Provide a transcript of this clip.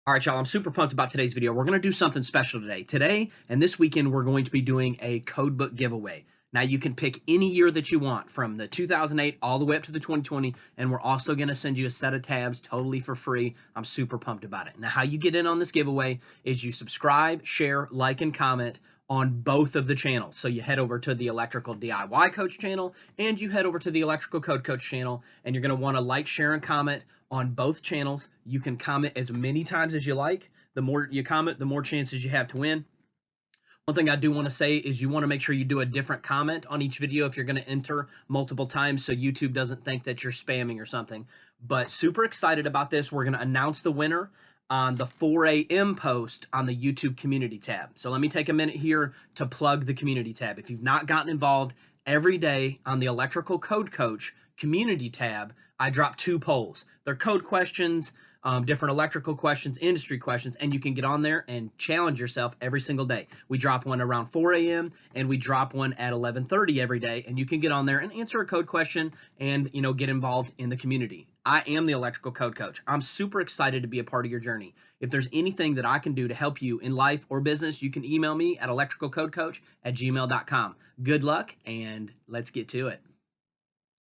All right, y'all, I'm super pumped about today's video. We're going to do something special today. Today and this weekend, we're going to be doing a code book giveaway. Now, you can pick any year that you want from the 2008 all the way up to the 2020, and we're also going to send you a set of tabs totally for free. I'm super pumped about it. Now, how you get in on this giveaway is you subscribe, share, like, and comment on both of the channels. So you head over to the Electrical DIY Coach channel and you head over to the Electrical Code Coach channel, and you're going to want to like, share, and comment on both channels. You can comment as many times as you like. The more you comment, the more chances you have to win. One thing I do want to say is you want to make sure you do a different comment on each video if you're going to enter multiple times so YouTube doesn't think that you're spamming or something. But super excited about this. We're going to announce the winner on the 4 a.m. post on the YouTube community tab. So let me take a minute here to plug the community tab. If you've not gotten involved, every day on the Electrical Code Coach community tab, I drop 2 polls. They're code questions, different electrical questions, industry questions, and you can get on there and challenge yourself every single day. We drop one around 4 a.m. and we drop one at 11:30 every day, and you can get on there and answer a code question and get involved in the community. I am the Electrical Code Coach. I'm super excited to be a part of your journey. If there's anything that I can do to help you in life or business, you can email me at electricalcodecoach@gmail.com. Good luck, and let's get to it.